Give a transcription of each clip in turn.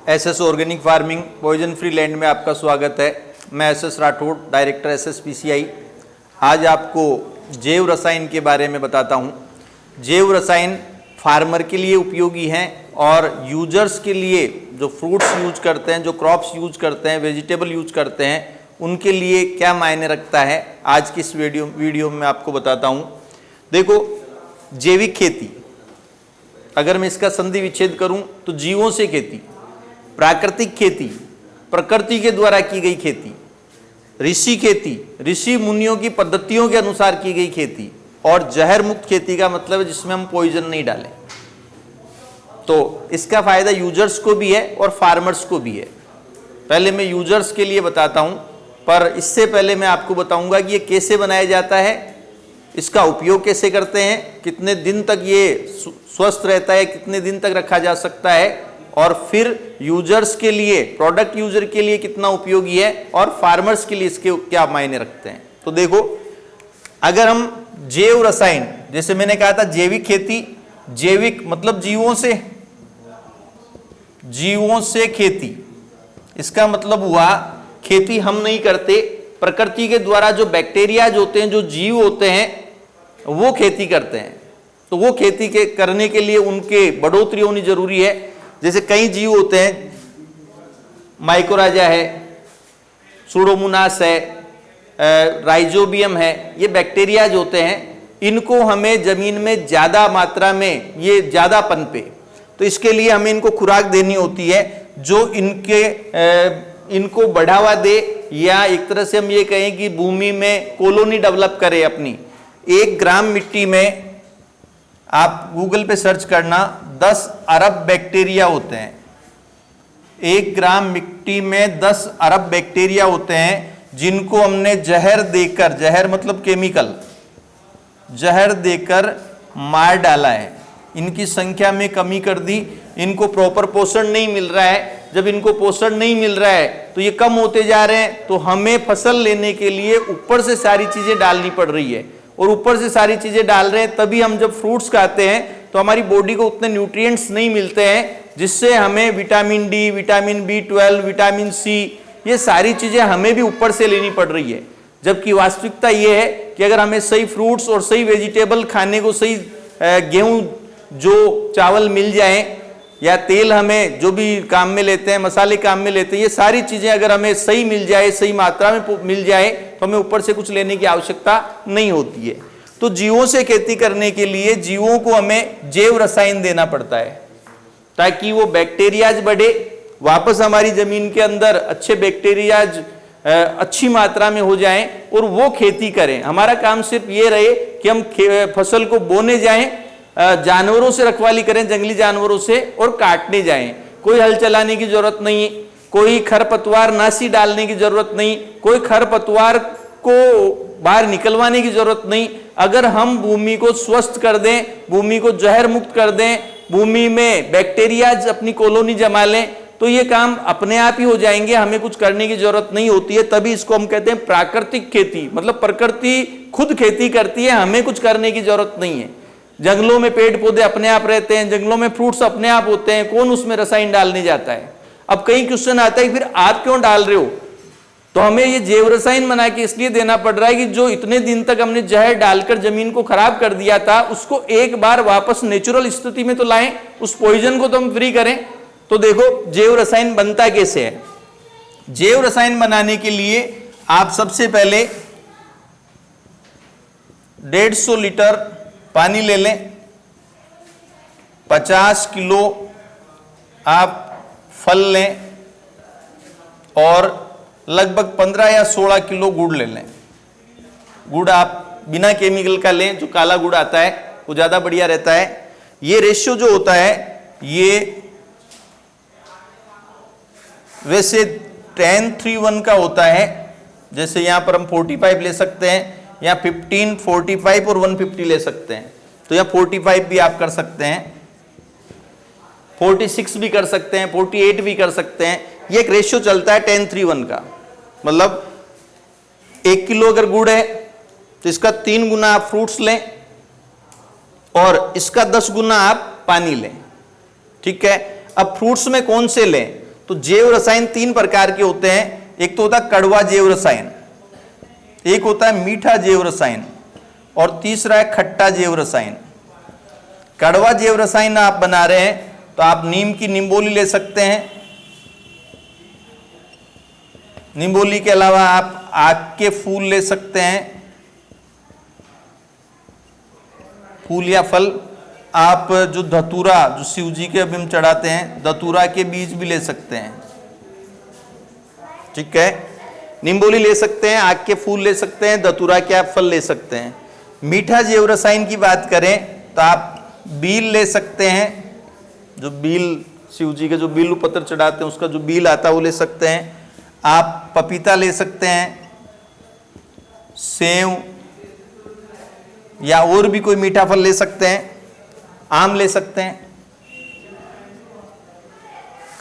SS organic farming poison free land में आपका स्वागत है। मैं एसएस राठौड़, डायरेक्टर एसएसपीसीआई। आज आपको जैव रसायन के बारे में बताता हूँ। जैव रसायन फार्मर के लिए उपयोगी हैं और यूजर्स के लिए, जो फ्रूट्स यूज करते हैं, जो क्रॉप्स यूज करते हैं, वेजिटेबल यूज करते हैं, उनके लिए क्या मायने रखता है, आज की इस वीडियो में आपको बताता हूँ। देखो, जैविक खेती, अगर मैं इसका संधि विच्छेद करूं तो जीवों से खेती, प्राकृतिक खेती, प्रकृति के द्वारा की गई खेती, ऋषि खेती, ऋषि मुनियों की पद्धतियों के अनुसार की गई खेती, और जहर मुक्त खेती का मतलब है जिसमें हम पॉइजन नहीं डालें। तो इसका फायदा यूजर्स को भी है और फार्मर्स को भी है। पहले मैं यूजर्स के लिए बताता हूं, पर इससे पहले मैं आपको बताऊंगा कि ये कैसे बनाया जाता है, इसका उपयोग कैसे करते हैं, कितने दिन तक ये स्वस्थ रहता है, कितने दिन तक रखा जा सकता है, और फिर यूजर्स के लिए, प्रोडक्ट यूजर के लिए कितना उपयोगी है, और फार्मर्स के लिए इसके क्या मायने रखते हैं। तो देखो, अगर हम जैव रसायन, जैसे मैंने कहा था जैविक खेती, जैविक मतलब जीवों से खेती, इसका मतलब हुआ खेती हम नहीं करते, प्रकृति के द्वारा जो बैक्टीरियाज होते हैं, जो जीव होते हैं, वो खेती करते हैं। तो वो खेती के करने के लिए उनके बढ़ोतरी होनी जरूरी है। जैसे कई जीव होते हैं, माइकोराजा है, सुडोमोनास है, राइजोबियम है, ये बैक्टीरियाज होते हैं। इनको हमें जमीन में ज्यादा मात्रा में, ये ज्यादा पनपे, तो इसके लिए हमें इनको खुराक देनी होती है जो इनको बढ़ावा दे, या एक तरह से हम ये कहें कि भूमि में कॉलोनी डेवलप करे अपनी। 1 ग्राम मिट्टी में, आप गूगल पे सर्च करना, 10 अरब बैक्टीरिया होते हैं। 1 ग्राम मिट्टी में 10 अरब बैक्टीरिया होते हैं, जिनको हमने जहर देकर, जहर मतलब केमिकल, जहर देकर मार डाला है। इनकी संख्या में कमी कर दी, इनको प्रॉपर पोषण नहीं मिल रहा है। जब इनको पोषण नहीं मिल रहा है तो ये कम होते जा रहे हैं, तो हमें फसल लेने के लिए ऊपर से सारी चीजें डालनी पड़ रही है, और ऊपर से सारी चीजें डाल रहे हैं, तभी हम जब फ्रूट्स खाते हैं तो हमारी बॉडी को उतने न्यूट्रिएंट्स नहीं मिलते हैं, जिससे हमें vitamin D, vitamin B12, vitamin C, ये सारी चीजें हमें भी ऊपर से लेनी पड़ रही है। जबकि वास्तविकता ये है कि अगर हमें सही फ्रूट्स और सही वेजिटेबल खाने को, सही गेहूं, जो चावल मिल जाए, या तेल हमें जो भी काम में लेते हैं, मसाले काम में लेते हैं, ये सारी चीजें अगर हमें सही मिल जाए, सही मात्रा में मिल जाए, तो हमें ऊपर से कुछ लेने की आवश्यकता नहीं होती है। तो जीवों से खेती करने के लिए जीवों को हमें जैव रसायन देना पड़ता है, ताकि वो बैक्टीरियाज बढ़े, वापस हमारी जमीन के अंदर अच्छे बैक्टीरियाज अच्छी मात्रा में हो जाएं, और वो खेती करें। हमारा काम सिर्फ ये रहे कि हम फसल को बोने जाएं, जानवरों से रखवाली करें, जंगली जानवरों से, और काटने जाएं। कोई हल चलाने की जरूरत नहीं, कोई खरपतवार नाशी डालने की जरूरत नहीं, कोई खरपतवार को बाहर निकलवाने की जरूरत नहीं। अगर हम भूमि को स्वस्थ कर दें, भूमि को जहर मुक्त कर दें, भूमि में बैक्टीरियाज अपनी कॉलोनी जमा लें, तो ये काम अपने आप ही हो जाएंगे, हमें कुछ करने की जरूरत नहीं होती है। तभी इसको हम कहते हैं प्राकृतिक खेती, मतलब प्रकृति खुद खेती करती है, हमें कुछ करने की जरूरत नहीं है। जंगलों में पेड़ पौधे अपने आप रहते हैं, जंगलों में फ्रूट्स अपने आप होते हैं, कौन उसमें रसायन डालने जाता है। अब कई क्वेश्चन आता है, फिर आप क्यों डाल रहे हो? तो हमें ये जैव रसायन बना के इसलिए देना पड़ रहा है कि जो इतने दिन तक हमने जहर डालकर जमीन को खराब कर दिया था, उसको एक बार वापस नेचुरल स्थिति में तो लाएं, उस पॉइजन को तो हम फ्री करें। तो देखो, जैव रसायन बनता कैसे है। जैव रसायन बनाने के लिए आप सबसे पहले 150 लीटर पानी ले लें, 50 किलो आप फल लें, और लगभग 15 या 16 किलो गुड़ ले लें। गुड़ आप बिना केमिकल का लें, जो काला गुड़ आता है वो ज़्यादा बढ़िया रहता है। ये रेशियो जो होता है, ये वैसे 10:3:1 का होता है। जैसे यहाँ पर हम 45 ले सकते हैं, यहाँ 15, 45 और 150 ले सकते हैं। तो यहाँ 45 भी आप कर सकते हैं, 46 भी कर सकते हैं, 48 भी कर सकते हैं। ये एक रेशियो चलता है 10:3:1 का। मतलब 1 किलो अगर गुड़ है तो इसका 3 गुना आप फ्रूट्स लें, और इसका 10 गुना आप पानी लें। ठीक है। अब फ्रूट्स में कौन से लें? तो जैव रसायन 3 प्रकार के होते हैं। एक तो होता है कड़वा जैव रसायन, एक होता है मीठा जैव रसायन, और तीसरा है खट्टा जैव रसायन। कड़वा जैव रसायन आप बना रहे हैं तो आप नीम की निम्बोली ले सकते हैं। निम्बोली के अलावा आप आक के फूल ले सकते हैं, फूल या फल। आप जो धतूरा, जो शिव जी के अभी हम चढ़ाते हैं, धतूरा के बीज भी ले सकते हैं। ठीक है, निम्बोली ले सकते हैं, आक के फूल ले सकते हैं, धतूरा के आप फल ले सकते हैं। मीठा जैव रसायन की बात करें तो आप बील ले सकते हैं, जो बील शिव जी के जो बील पत्र चढ़ाते हैं उसका जो बील आता है वो ले सकते हैं। आप पपीता ले सकते हैं, सेव या और भी कोई मीठा फल ले सकते हैं, आम ले सकते हैं।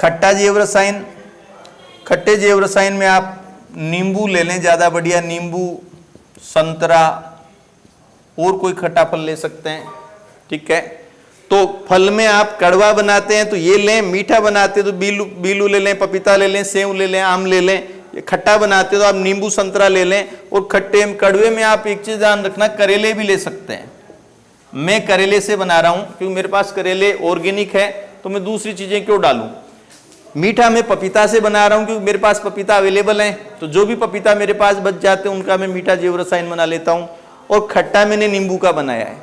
खट्टा जैव रसायन, खट्टे जैव रसायन में आप नींबू ले लें, ज़्यादा बढ़िया, नींबू, संतरा, और कोई खट्टा फल ले सकते हैं। ठीक है, तो फल में आप कड़वा बनाते हैं तो ये लें, मीठा बनाते हैं तो बीलू ले लें, पपीता ले लें, सेव ले लें, आम ले लें। खट्टा बनाते हैं तो आप नींबू संतरा ले लें। और खट्टे कड़वे में आप एक चीज ध्यान रखना, करेले भी ले सकते हैं। मैं करेले से बना रहा हूं क्योंकि मेरे पास करेले ऑर्गेनिक है, तो मैं दूसरी चीजें क्यों डालूं। मीठा मैं पपीता से बना रहा हूं क्योंकि मेरे पास पपीता अवेलेबल है, तो जो भी पपीता मेरे पास बच जाते हैं उनका मैं मीठा जैव रसायन बना लेता हूं। और खट्टा मैंने नींबू का बनाया है।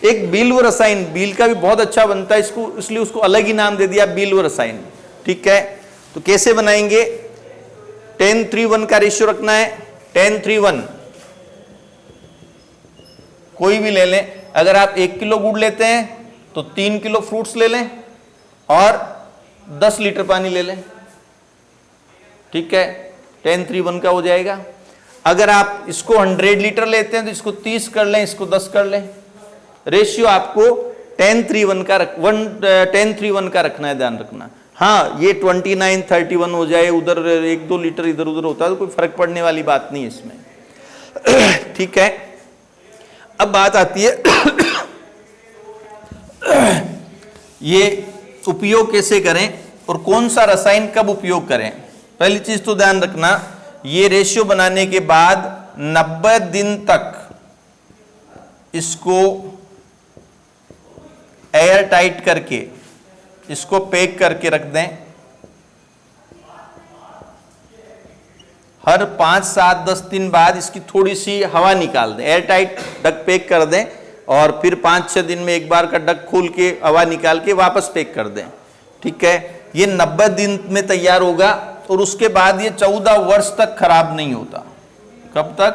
एक बिल्व रसायन, बील का भी बहुत अच्छा बनता है, इसको इसलिए उसको अलग ही नाम दे दिया, बिल्व रसायन। ठीक है, तो कैसे बनाएंगे, 10:3:1 का रेशियो रखना है। 10:3:1 कोई भी ले लें। अगर आप 1 किलो गुड़ लेते हैं तो 3 किलो फ्रूट्स ले लें और 10 लीटर पानी ले लें। ठीक है, 10:3:1 का हो जाएगा। अगर आप इसको 100 लीटर लेते हैं तो इसको 30 कर लें, इसको 10 कर लें। रेशियो आपको 10:3:1 का रखना है, ध्यान रखना। हाँ, ये 29:31 हो जाए, उधर 1-2 लीटर इधर उधर होता है तो कोई फर्क पड़ने वाली बात नहीं है इसमें। ठीक है, अब बात आती है ये उपयोग कैसे करें और कौन सा रसायन कब उपयोग करें। पहली चीज तो ध्यान रखना, ये रेशियो बनाने के बाद 90 दिन तक इसको एयर टाइट करके, इसको पैक करके रख दें। हर 5, 7, 10 दिन बाद इसकी थोड़ी सी हवा निकाल दें, एयर टाइट डक पैक कर दें, और फिर 5-6 दिन में एक बार का डक खोल के हवा निकाल के वापस पैक कर दें। ठीक है, ये 90 दिन में तैयार होगा और उसके बाद ये 14 वर्ष तक खराब नहीं होता। कब तक?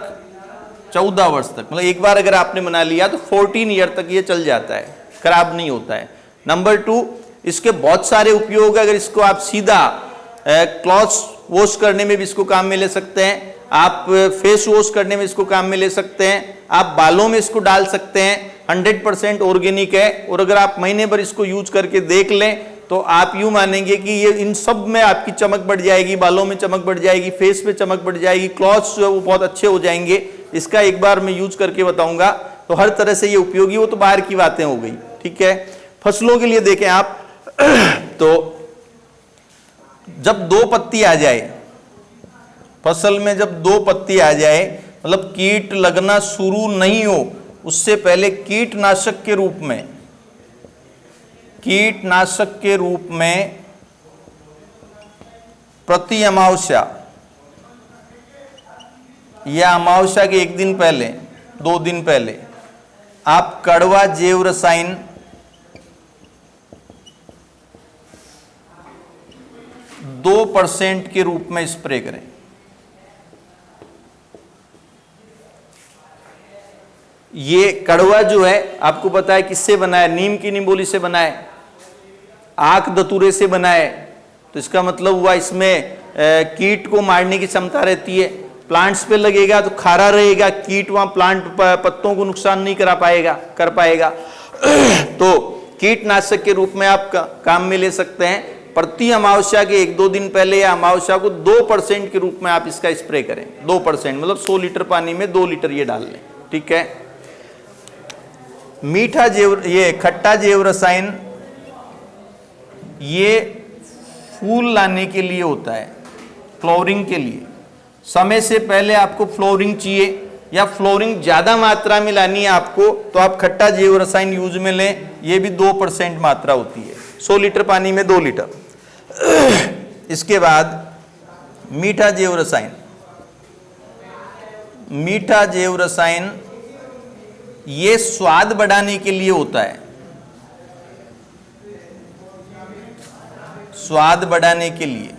14 वर्ष तक, मतलब एक बार अगर आपने बना लिया तो 14 ईयर तक ये चल जाता है, खराब नहीं होता है। नंबर 2, इसके बहुत सारे उपयोग। अगर इसको आप सीधा क्लॉथ्स वॉश करने में भी इसको काम में ले सकते हैं, आप फेस वॉश करने में इसको काम में ले सकते हैं, आप बालों में इसको डाल सकते हैं। 100% ऑर्गेनिक है, और अगर आप महीने भर इसको यूज करके देख लें तो आप यूं मानेंगे कि ये इन सब में आपकी चमक बढ़ जाएगी, बालों में चमक बढ़ जाएगी, फेस पे चमक बढ़ जाएगी, क्लॉथ्स जो है वो बहुत अच्छे हो जाएंगे। इसका एक बार मैं यूज करके बताऊंगा, तो हर तरह से ये उपयोगी। वो तो बाहर की बातें हो गई। ठीक है, फसलों के लिए देखें आप तो जब 2 पत्ती आ जाए, फसल में जब 2 पत्ती आ जाए, मतलब कीट लगना शुरू नहीं हो, उससे पहले कीटनाशक के रूप में प्रति अमावस्या या अमावस्या के 1 दिन पहले, 2 दिन पहले आप कड़वा जैव रसायन 2% के रूप में स्प्रे करें। ये कड़वा जो है आपको पता है किससे बना है, नीम की निम्बोली से बना है, आक धतूरे से बना है। तो इसका मतलब हुआ इसमें कीट को मारने की क्षमता रहती है। प्लांट्स पे लगेगा तो खारा रहेगा, कीट वहां प्लांट पत्तों को नुकसान नहीं कर पाएगा। तो कीटनाशक के रूप में आप काम में ले सकते हैं। प्रति अमावस्या के 1-2 दिन पहले या अमावस्या को 2% के रूप में आप इसका स्प्रे करें। 2% मतलब 100 लीटर पानी में 2 लीटर ये डाल लें। ठीक है, ये खट्टा जैव रसायन ये फूल लाने के लिए होता है, फ्लोरिंग के लिए। समय से पहले आपको फ्लोरिंग चाहिए या फ्लोरिंग ज्यादा मात्रा में लानी है आपको, तो आप खट्टा जैव रसायन यूज में लें। ये भी 2% मात्रा होती है, 100 लीटर पानी में 2 लीटर। इसके बाद मीठा जैव रसायन। मीठा जैव रसायन ये स्वाद बढ़ाने के लिए होता है, स्वाद बढ़ाने के लिए,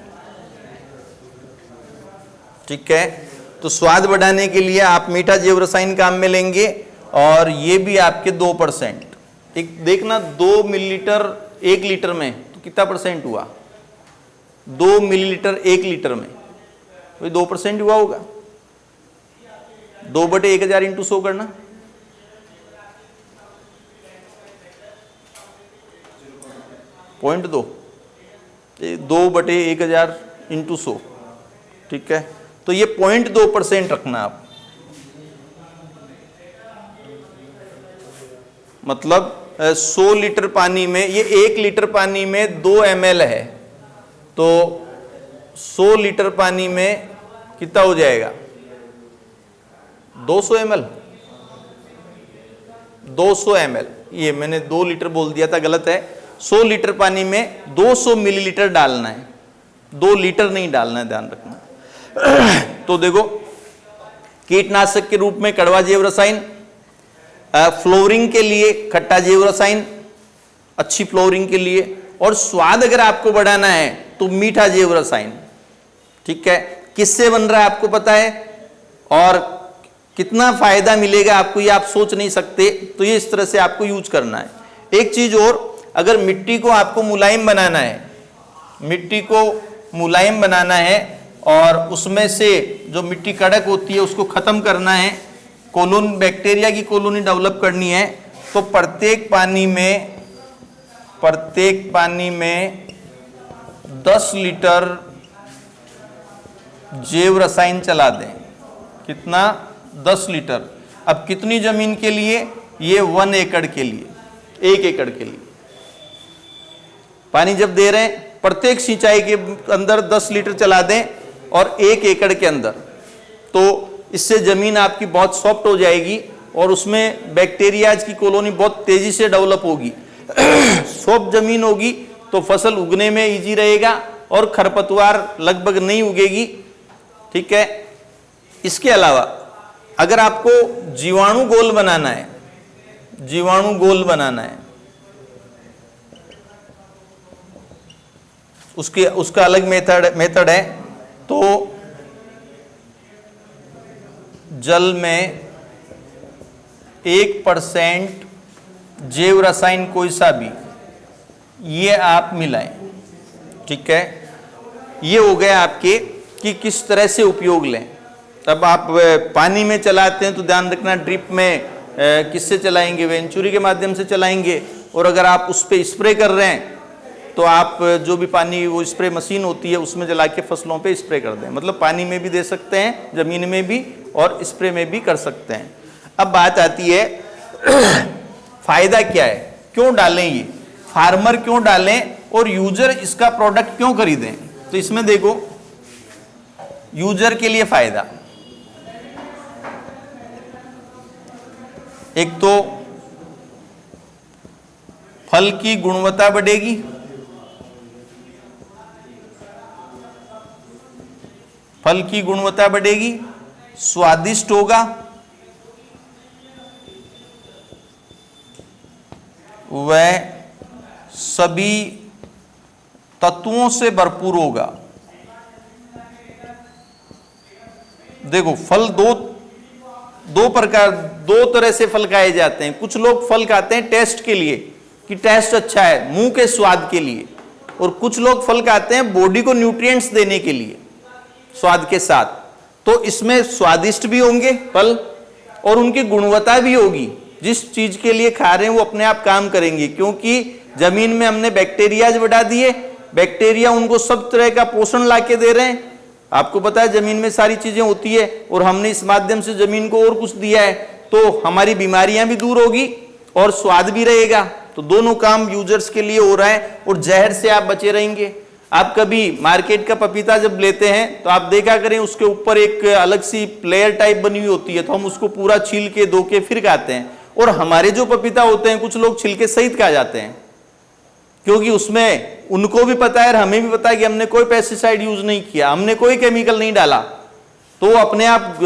ठीक है। तो स्वाद बढ़ाने के लिए आप मीठा जैव रसायन काम में लेंगे, और ये भी आपके 2%। एक देखना 2 मिलीलीटर 1 लीटर में तो कितना परसेंट हुआ, 2 मिलीलीटर 1 लीटर में तो 2% हुआ होगा। 2/1000 इंटू 100 करना, .2, 2/1000 इंटू 100, ठीक है। तो ये 0.2% रखना आप, मतलब 100 लीटर पानी में, ये 1 लीटर पानी में 2 ml है, तो 100 लीटर पानी में कितना हो जाएगा, 200 ml। 200 ml, ये मैंने 2 लीटर बोल दिया था, गलत है। 100 लीटर पानी में 200 मिलीलीटर डालना है, 2 लीटर नहीं डालना है, ध्यान रखना। तो देखो, कीटनाशक के रूप में कड़वा जैव रसायन, फ्लोरिंग के लिए खट्टा जैव रसायन, अच्छी फ्लोरिंग के लिए, और स्वाद अगर आपको बढ़ाना है तो मीठा जैव रसायन, ठीक है। किससे बन रहा है आपको पता है, और कितना फायदा मिलेगा आपको ये आप सोच नहीं सकते। तो ये इस तरह से आपको यूज करना है। एक चीज और, अगर मिट्टी को आपको मुलायम बनाना है, मिट्टी को मुलायम बनाना है और उसमें से जो मिट्टी कड़क होती है उसको खत्म करना है, कॉलोनी बैक्टीरिया की कॉलोनी डेवलप करनी है, तो प्रत्येक पानी में 10 लीटर जैव रसायन चला दें। कितना, 10 लीटर। अब कितनी जमीन के लिए, ये 1 एकड़ के लिए, 1 एकड़ के लिए पानी जब दे रहे हैं, प्रत्येक सिंचाई के अंदर 10 लीटर चला दें और 1 एकड़ के अंदर, तो इससे जमीन आपकी बहुत सॉफ्ट हो जाएगी और उसमें बैक्टीरियाज की कॉलोनी बहुत तेजी से डेवलप होगी। सॉफ्ट जमीन होगी तो फसल उगने में इजी रहेगा और खरपतवार लगभग नहीं उगेगी, ठीक है। इसके अलावा अगर आपको जीवाणु गोल बनाना है, जीवाणु गोल बनाना है, उसका अलग मेथड है। तो जल में 1% जैव रसायन कोई सा भी, ये आप मिलाएं, ठीक है। ये हो गया आपके कि किस तरह से उपयोग लें। तब आप पानी में चलाते हैं तो ध्यान रखना ड्रिप में किससे चलाएंगे, वेंचुरी के माध्यम से चलाएंगे। और अगर आप उस पर स्प्रे कर रहे हैं तो आप जो भी पानी, वो स्प्रे मशीन होती है उसमें जला के फसलों पे स्प्रे कर दें। मतलब पानी में भी दे सकते हैं, जमीन में भी, और स्प्रे में भी कर सकते हैं। अब बात आती है फायदा क्या है, क्यों डालें ये, फार्मर क्यों डालें और यूजर इसका प्रोडक्ट क्यों खरीदें। तो इसमें देखो, यूजर के लिए फायदा, एक तो फल की गुणवत्ता बढ़ेगी, फल की गुणवत्ता बढ़ेगी, स्वादिष्ट होगा, वह सभी तत्वों से भरपूर होगा। देखो, फल दो प्रकार, दो तरह से फल खाए जाते हैं। कुछ लोग फल खाते हैं टेस्ट के लिए कि टेस्ट अच्छा है, मुंह के स्वाद के लिए, और कुछ लोग फल खाते हैं बॉडी को न्यूट्रिएंट्स देने के लिए स्वाद के साथ। तो इसमें स्वादिष्ट भी होंगे फल और उनकी गुणवत्ता भी होगी। जिस चीज के लिए खा रहे हैं वो अपने आप काम करेंगे, क्योंकि जमीन में हमने बैक्टीरियाज बढ़ा दिए, बैक्टीरिया उनको सब तरह का पोषण ला के दे रहे हैं। आपको पता है जमीन में सारी चीजें होती है और हमने इस माध्यम से जमीन को और कुछ दिया है, तो हमारी बीमारियां भी दूर होगी और स्वाद भी रहेगा। तो दोनों काम यूजर्स के लिए हो रहा है और जहर से आप बचे रहेंगे। आप कभी मार्केट का पपीता जब लेते हैं तो आप देखा करें उसके ऊपर एक अलग सी प्लेयर टाइप बनी हुई होती है, तो हम उसको पूरा छील के धो के फिर खाते हैं। और हमारे जो पपीता होते हैं कुछ लोग छिलके सहित खा जाते हैं, क्योंकि उसमें उनको भी पता है और हमें भी पता है कि हमने कोई पेस्टिसाइड यूज नहीं किया, हमने कोई केमिकल नहीं डाला। तो वो अपने आप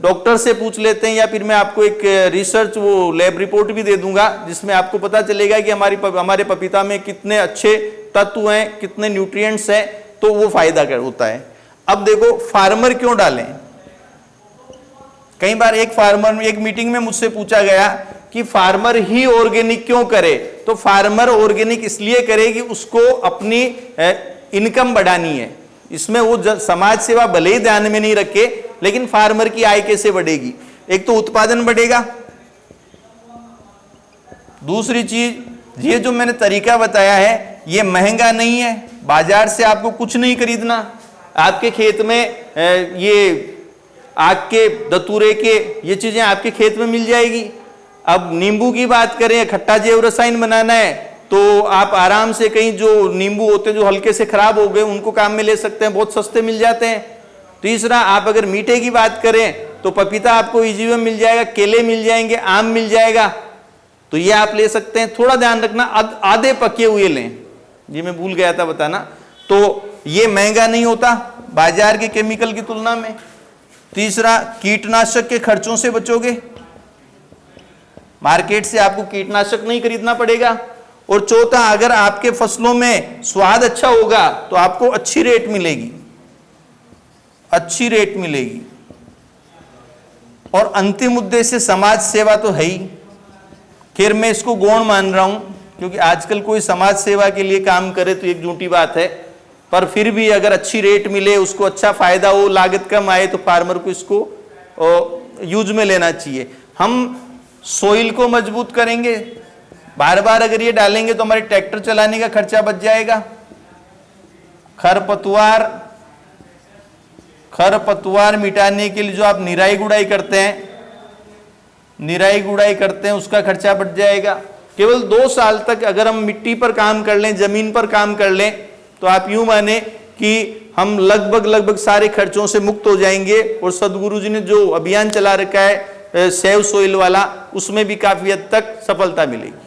डॉक्टर से पूछ लेते हैं, या फिर मैं आपको एक रिसर्च वो लैब रिपोर्ट भी दे दूंगा जिसमें आपको पता चलेगा कि हमारे पपीता में कितने अच्छे तत्व हैं, कितने न्यूट्रिएंट्स हैं, तो वो फायदा होता है। अब देखो फार्मर क्यों डालें। कई बार एक मीटिंग में मुझसे पूछा गया कि फार्मर ही ऑर्गेनिक क्यों करे। तो फार्मर ऑर्गेनिक इसलिए करे कि उसको अपनी इनकम बढ़ानी है। इसमें वो समाज सेवा भले ही ध्यान में नहीं रखे, लेकिन फार्मर की आय कैसे बढ़ेगी। एक तो उत्पादन बढ़ेगा, दूसरी चीज ये जो मैंने तरीका बताया है ये महंगा नहीं है, बाजार से आपको कुछ नहीं खरीदना। आपके खेत में ये आग के दतूरे के ये चीजें आपके खेत में मिल जाएगी। अब नींबू की बात करें, खट्टा जैव रसायन बनाना है तो आप आराम से कहीं जो नींबू होते हैं जो हल्के से खराब हो गए उनको काम में ले सकते हैं, बहुत सस्ते मिल जाते हैं। तीसरा, आप अगर मीठे की बात करें तो पपीता आपको इजी में मिल जाएगा, केले मिल जाएंगे, आम मिल जाएगा, तो ये आप ले सकते हैं। थोड़ा ध्यान रखना आधे पके हुए लें, ये मैं भूल गया था बताना। तो ये महंगा नहीं होता बाजार के केमिकल की तुलना में। तीसरा, कीटनाशक के खर्चों से बचोगे, मार्केट से आपको कीटनाशक नहीं खरीदना पड़ेगा। और चौथा, अगर आपके फसलों में स्वाद अच्छा होगा तो आपको अच्छी रेट मिलेगी, अच्छी रेट मिलेगी। और अंतिम उद्देश्य समाज सेवा तो है ही। खैर मैं इसको गौण मान रहा हूं, क्योंकि आजकल कोई समाज सेवा के लिए काम करे तो एक झूठी बात है, पर फिर भी अगर अच्छी रेट मिले, उसको अच्छा फायदा हो, लागत कम आए, तो फार्मर को इसको यूज में लेना चाहिए। हम सोइल को मजबूत करेंगे, बार बार अगर ये डालेंगे तो हमारे ट्रैक्टर चलाने का खर्चा बच जाएगा। खरपतवार मिटाने के लिए जो आप निराई गुड़ाई करते हैं उसका खर्चा बढ़ जाएगा। केवल 2 साल तक अगर हम मिट्टी पर काम कर लें, जमीन पर काम कर लें, तो आप यूं माने कि हम लगभग सारे खर्चों से मुक्त हो जाएंगे। और सदगुरु जी ने जो अभियान चला रखा है सेव सोइल वाला, उसमें भी काफी हद तक सफलता मिलेगी।